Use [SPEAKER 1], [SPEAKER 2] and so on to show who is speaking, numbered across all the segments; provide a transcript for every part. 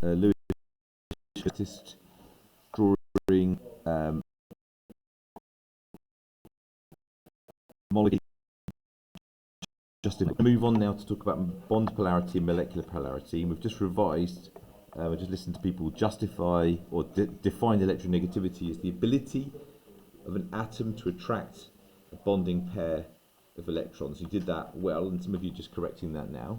[SPEAKER 1] Lewis artist drawing molecule. Just move on now to talk about bond polarity and molecular polarity. And we've just revised. We just listened to people justify or define electronegativity as the ability of an atom to attract a bonding pair of electrons. You did that well, and some of you are just correcting that now.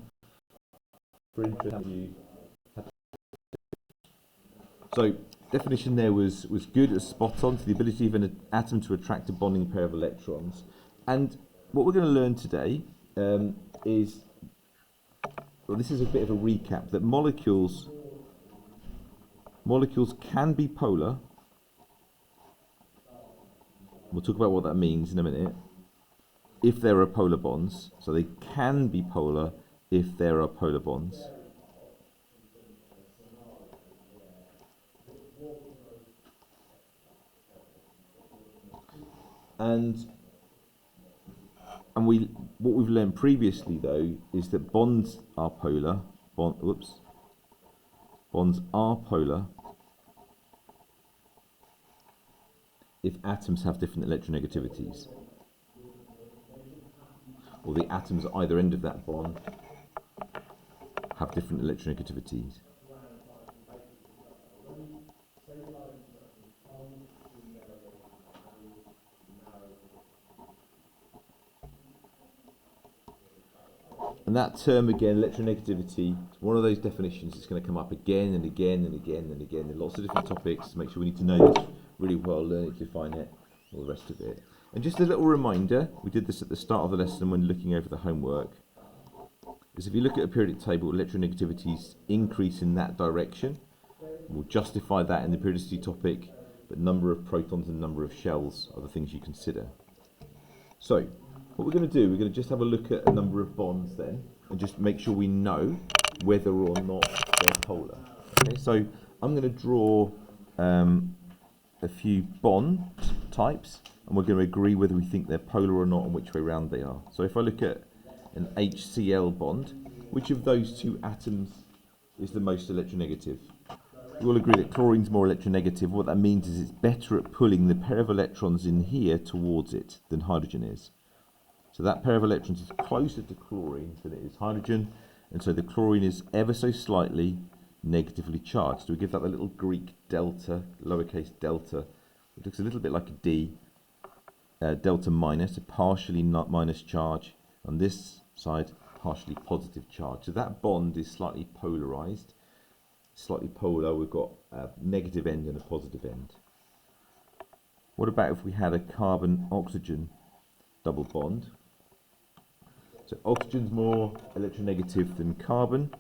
[SPEAKER 1] So definition there was good, it was spot on, to the ability of an atom to attract a bonding pair of electrons. And what we're going to learn today is, well, this is a bit of a recap, that molecules can be polar. We'll talk about what that means in a minute. If there are polar bonds, so they can be polar if there are polar bonds. And what we've learned previously though is that bonds are polar. Bonds are polar if atoms have different electronegativities, or the atoms at either end of that bond have different electronegativities. And that term again, electronegativity, is one of those definitions that's going to come up again and again and again and again in lots of different topics. Make sure we need to know this really well, learn it, define it, all the rest of it. And just a little reminder, we did this at the start of the lesson when looking over the homework, is if you look at a periodic table, electronegativities increase in that direction. We'll justify that in the periodicity topic, but number of protons and number of shells are the things you consider. So, what we're going to do, we're going to just have a look at a number of bonds then, and just make sure we know whether or not they're polar. Okay, so I'm going to draw a few bond types, and we're going to agree whether we think they're polar or not and which way round they are. So if I look at an HCl bond, which of those two atoms is the most electronegative? We all agree that chlorine's more electronegative. What that means is it's better at pulling the pair of electrons in here towards it than hydrogen is. So that pair of electrons is closer to chlorine than it is hydrogen, and so the chlorine is ever so slightly negatively charged. So we give that the little Greek delta, lowercase delta. It looks a little bit like a D, delta minus, a partially not minus charge. On this side, partially positive charge. So that bond is slightly polarized, slightly polar. We've got a negative end and a positive end. What about if we had a carbon-oxygen double bond? So oxygen's more electronegative than carbon,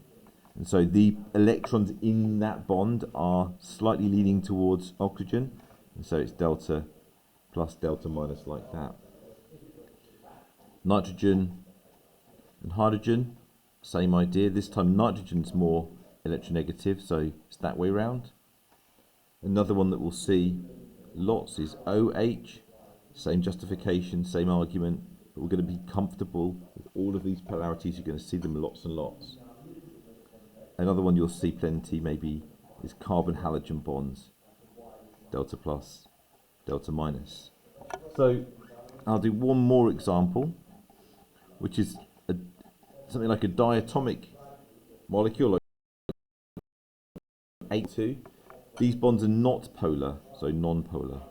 [SPEAKER 1] and so the electrons in that bond are slightly leaning towards oxygen, and so it's delta plus delta minus like that. Nitrogen and hydrogen, same idea. This time nitrogen's more electronegative, so it's that way round. Another one that we'll see lots is OH, same justification, same argument, but we're going to be comfortable with all of these polarities. You're going to see them lots and lots. Another one you'll see plenty maybe is carbon-halogen bonds, delta plus, delta minus. So I'll do one more example, which is something like a diatomic molecule, like A2. These bonds are not polar, so non-polar.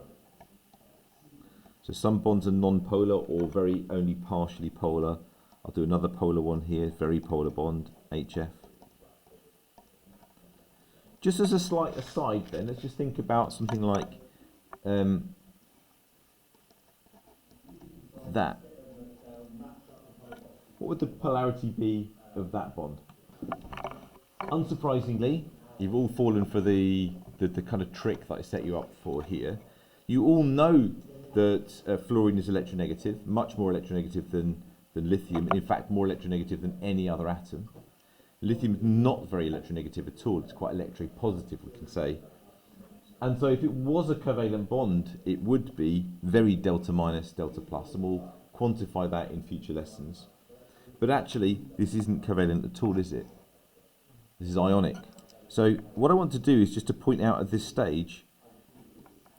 [SPEAKER 1] So some bonds are non-polar or very only partially polar. I'll do another polar one here, very polar bond, HF. Just as a slight aside then, let's just think about something like that. What would the polarity be of that bond? Unsurprisingly, you've all fallen for the kind of trick that I set you up for here. You all know that fluorine is electronegative, much more electronegative than lithium, in fact more electronegative than any other atom. Lithium is not very electronegative at all, it's quite electropositive, we can say. And so if it was a covalent bond, it would be very delta minus, delta plus, and we'll quantify that in future lessons. But actually, this isn't covalent at all, is it? This is ionic. So what I want to do is just to point out at this stage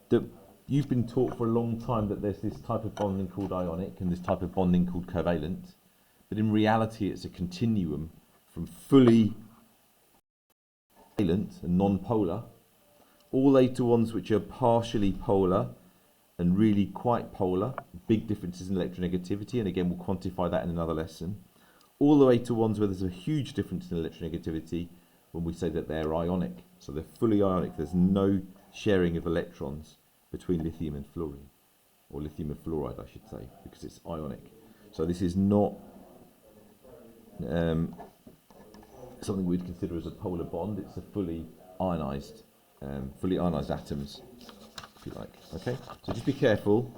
[SPEAKER 1] that you've been taught for a long time that there's this type of bonding called ionic and this type of bonding called covalent, but in reality it's a continuum from fully covalent and non-polar all the way to ones which are partially polar and really quite polar, big differences in electronegativity, and again we'll quantify that in another lesson, all the way to ones where there's a huge difference in electronegativity when we say that they're ionic. So they're fully ionic, there's no sharing of electrons between lithium and fluorine, or lithium and fluoride I should say, because it's ionic. So this is not something we'd consider as a polar bond, it's a fully ionized atoms, if you like. Okay, so just be careful,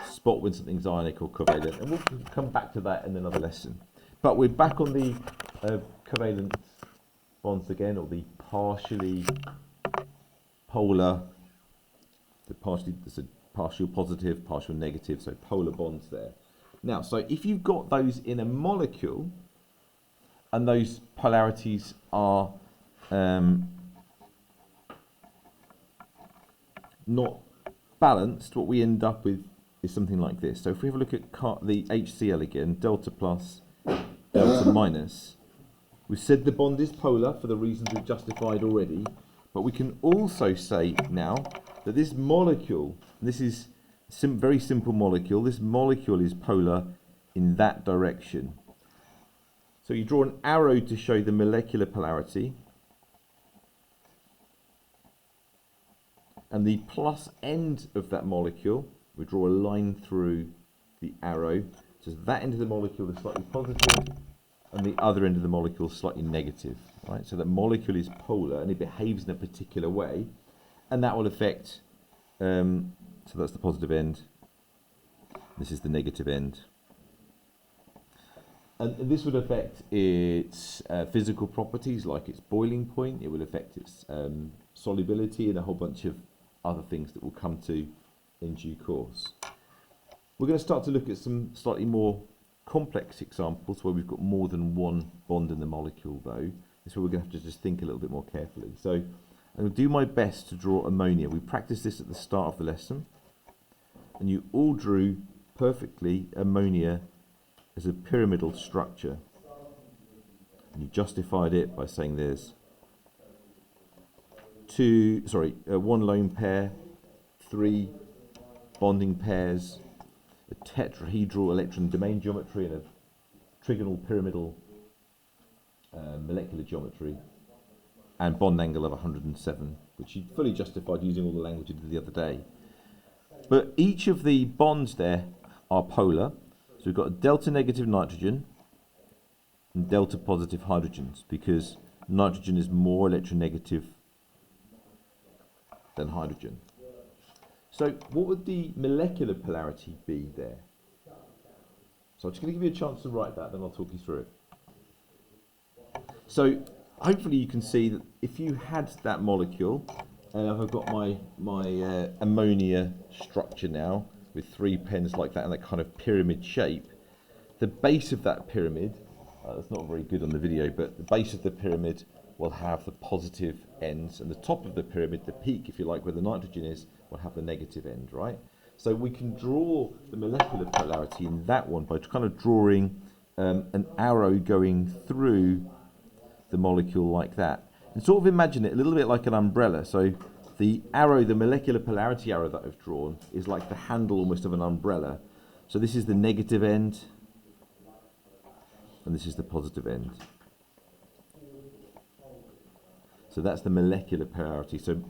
[SPEAKER 1] spot when something's ionic or covalent, and we'll come back to that in another lesson. But we're back on the covalent bonds again, or the partially polar, there's a partial positive, partial negative, so polar bonds there. Now, so if you've got those in a molecule, and those polarities are not balanced, what we end up with is something like this. So if we have a look at the HCl again, delta plus, delta minus, we've said the bond is polar for the reasons we've justified already, but we can also say now that this molecule, this is very simple molecule, this molecule is polar in that direction. So you draw an arrow to show the molecular polarity, and the plus end of that molecule, we draw a line through the arrow, so that end of the molecule is slightly positive, and the other end of the molecule is slightly negative. Right? So that molecule is polar, and it behaves in a particular way, and that will affect, so that's the positive end, this is the negative end. And this would affect its physical properties, like its boiling point, it will affect its solubility, and a whole bunch of other things that we'll come to in due course. We're going to start to look at some slightly more complex examples where we've got more than one bond in the molecule though. This is where we're going to have to just think a little bit more carefully. So I'm going to do my best to draw ammonia. We practiced this at the start of the lesson, and you all drew perfectly ammonia as a pyramidal structure. And you justified it by saying there's one lone pair, 3 bonding pairs, a tetrahedral electron domain geometry, and a trigonal pyramidal molecular geometry, and bond angle of 107, which you fully justified using all the language you did the other day. But each of the bonds there are polar, so we've got a delta negative nitrogen and delta positive hydrogens, because nitrogen is more electronegative than hydrogen. So what would the molecular polarity be there? So I'm just going to give you a chance to write that, then I'll talk you through it. So hopefully you can see that if you had that molecule, and I've got my ammonia structure now with 3 pens like that in that kind of pyramid shape, the base of that pyramid, that's not very good on the video, but the base of the pyramid will have the positive ends, and the top of the pyramid, the peak if you like, where the nitrogen is, will have the negative end, right? So we can draw the molecular polarity in that one by kind of drawing an arrow going through the molecule like that. And sort of imagine it a little bit like an umbrella. So the arrow, the molecular polarity arrow that I've drawn, is like the handle almost of an umbrella. So this is the negative end, and this is the positive end. So that's the molecular polarity. So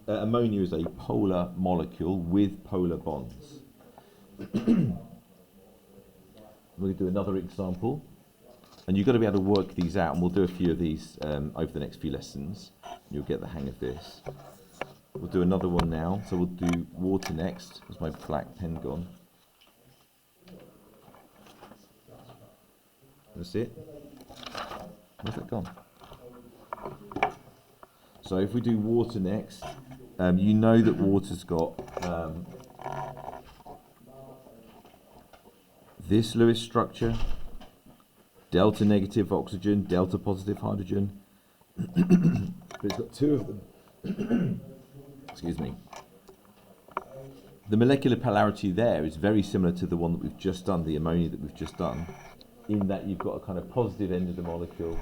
[SPEAKER 1] ammonia is a polar molecule with polar bonds. We're going to do another example. And you've got to be able to work these out, and we'll do a few of these over the next few lessons. You'll get the hang of this. We'll do another one now. So we'll do water next. Where's my black pen gone? That's it. Where's that gone? So if we do water next, you know that water's got this Lewis structure, delta negative oxygen, delta positive hydrogen, but it's got two of them. Excuse me. The molecular polarity there is very similar to the one that we've just done, the ammonia that we've just done, in that you've got a kind of positive end of the molecule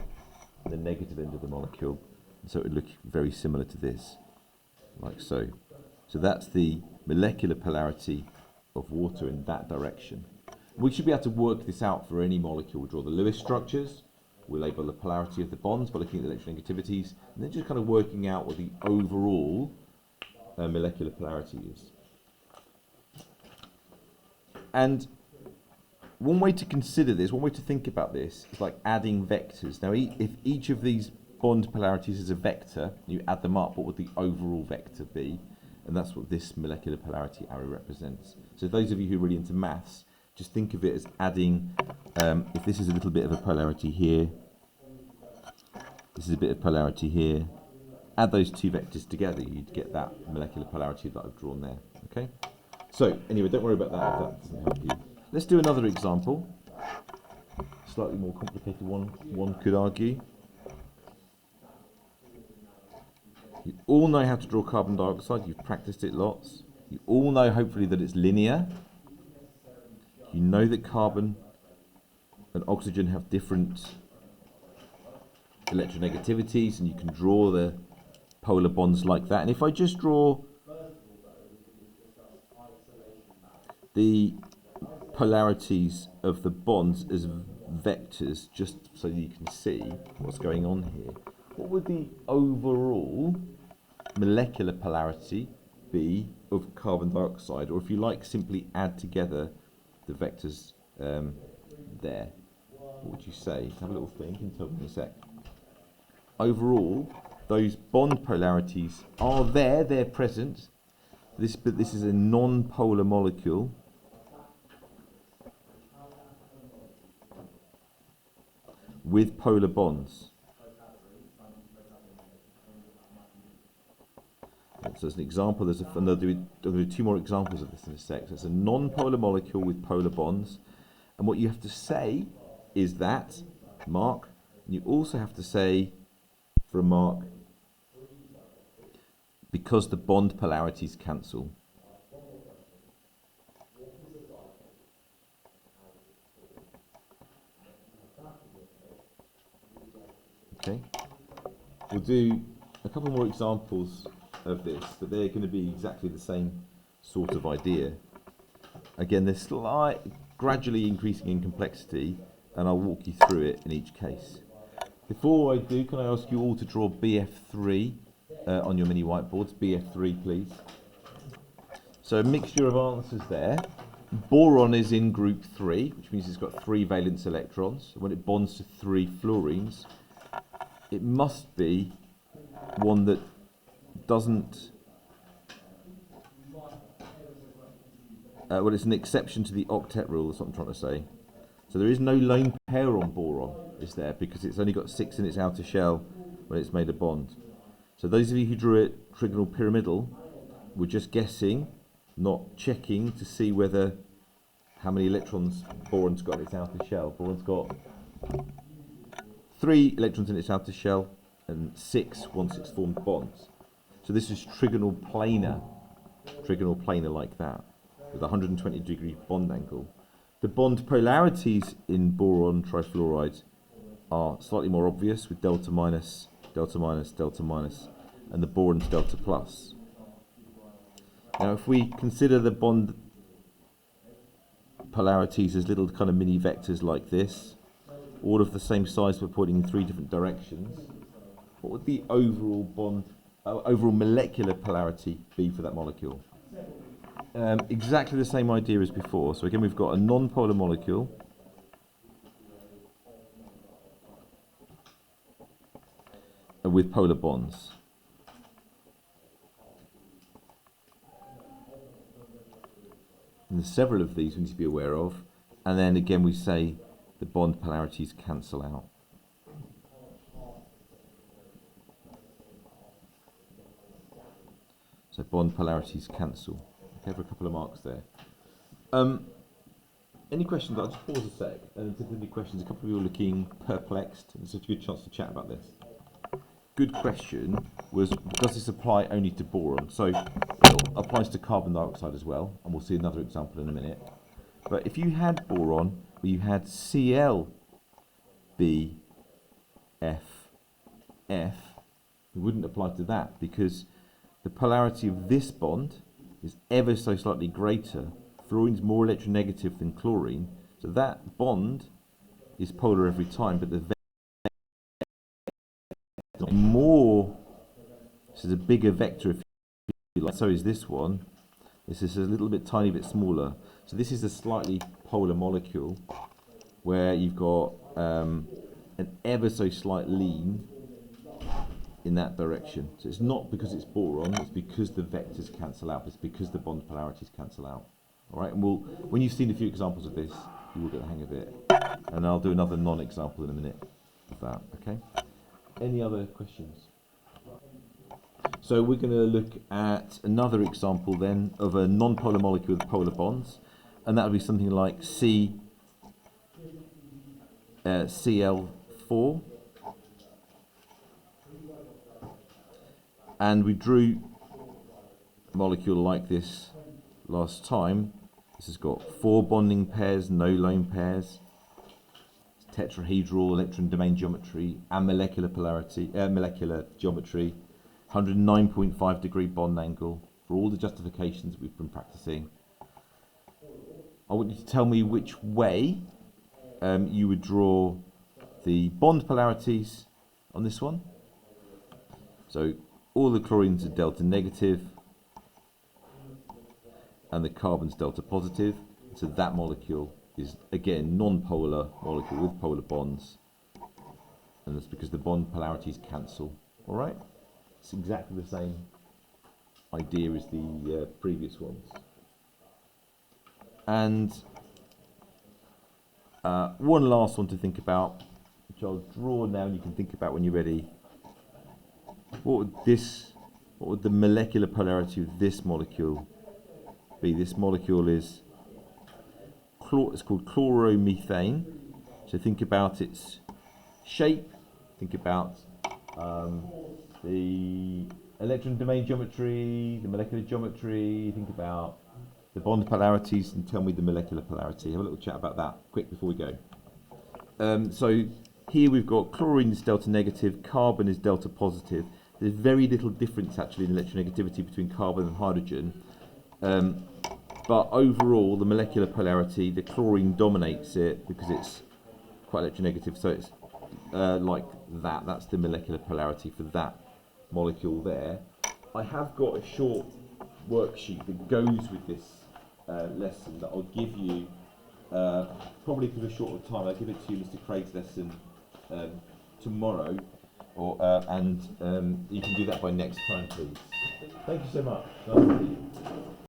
[SPEAKER 1] and the negative end of the molecule. So it would look very similar to this, like so. So that's the molecular polarity of water in that direction. We should be able to work this out for any molecule. We draw the Lewis structures, we label the polarity of the bonds by looking at the electronegativities, and then just kind of working out what the overall molecular polarity is. And one way to consider this, one way to think about this, is like adding vectors. Now, if each of these bond polarities is a vector, you add them up, what would the overall vector be? And that's what this molecular polarity arrow represents. So those of you who are really into maths, just think of it as adding, if this is a little bit of a polarity here, this is a bit of polarity here, add those two vectors together, you'd get that molecular polarity that I've drawn there, okay? So, anyway, don't worry about that if that doesn't help you. Let's do another example. Slightly more complicated one could argue. You all know how to draw carbon dioxide, you've practiced it lots. You all know, hopefully, that it's linear. You know that carbon and oxygen have different electronegativities, and you can draw the polar bonds like that. And if I just draw the polarities of the bonds as vectors, just so you can see what's going on here, what would the overall molecular polarity be of carbon dioxide? Or if you like, simply add together the vectors there. What would you say? Have a little think and tell me in a sec. Overall, those bond polarities are there, they're present. But this is a non-polar molecule. With polar bonds. So as an example, and I'll do two more examples of this in a sec. So it's a non-polar molecule with polar bonds. And what you have to say is that, Mark, and you also have to say, for a mark, because the bond polarities cancel. Okay, we'll do a couple more examples of this, but they're going to be exactly the same sort of idea. Again, they're gradually increasing in complexity, and I'll walk you through it in each case. Before I do, can I ask you all to draw BF3 on your mini whiteboards? BF3, please. So a mixture of answers there. Boron is in group 3, which means it's got 3 valence electrons. When it bonds to 3 fluorines, it must be one that doesn't... well, it's an exception to the octet rule, that's what I'm trying to say. So there is no lone pair on boron, is there? Because it's only got 6 in its outer shell when it's made a bond. So those of you who drew it trigonal pyramidal were just guessing, not checking to see whether how many electrons boron's got in its outer shell. Boron's got 3 electrons in its outer shell and 6 once it's formed bonds. So this is trigonal planar like that, with a 120-degree bond angle. The bond polarities in boron trifluoride are slightly more obvious, with delta minus, delta minus, delta minus, and the boron's delta plus. Now, if we consider the bond polarities as little kind of mini vectors like this, all of the same size but pointing in 3 different directions, what would the overall molecular polarity be for that molecule? Exactly the same idea as before. So again, we've got a non-polar molecule with polar bonds. And there's several of these we need to be aware of. And then again, we say the bond polarities cancel out. So bond polarities cancel. Okay, for a couple of marks there. Any questions? I'll just pause a sec. And if there's any questions, a couple of you are looking perplexed. It's such a good chance to chat about this. good question was, does this apply only to boron? So it applies to carbon dioxide as well, and we'll see another example in a minute. But if you had boron, where you had ClBF, it wouldn't apply to that, because the polarity of this bond is ever so slightly greater. Fluorine's more electronegative than chlorine, so that bond is polar every time, but the vector is more, this is a bigger vector if you like, so is this one. This is a little bit tiny bit smaller. So this is a slightly polar molecule where you've got an ever so slight lean in that direction. So it's not because it's boron, it's because the vectors cancel out, it's because the bond polarities cancel out. All right, and when you've seen a few examples of this, you will get the hang of it. And I'll do another non-example in a minute of that, okay? Any other questions? So we're going to look at another example then of a non-polar molecule with polar bonds, and that would be something like Cl4. And we drew a molecule like this last time. This has got 4 bonding pairs, no lone pairs. It's tetrahedral electron domain geometry and molecular polarity, molecular geometry. 109.5 degree bond angle for all the justifications we've been practicing. I want you to tell me which way you would draw the bond polarities on this one. So all the chlorines are delta negative and the carbon's delta positive. So that molecule is again non-polar molecule with polar bonds, and that's because the bond polarities cancel. All right. It's exactly the same idea as the previous ones. And one last one to think about, which I'll draw now and you can think about when you're ready. What would the molecular polarity of this molecule be? This molecule is, it's called chloromethane. So think about its shape, think about the electron domain geometry, the molecular geometry, think about the bond polarities, and tell me the molecular polarity. Have a little chat about that quick before we go. So here we've got chlorine is delta negative, carbon is delta positive. There's very little difference actually in electronegativity between carbon and hydrogen. But overall, the molecular polarity, the chlorine dominates it because it's quite electronegative, so it's like that. That's the molecular polarity for that molecule there. I have got a short worksheet that goes with this lesson that I'll give you probably for a shorter time. I'll give it to you, Mr. Craig's lesson tomorrow, or and you can do that by next time, please. Thank you so much.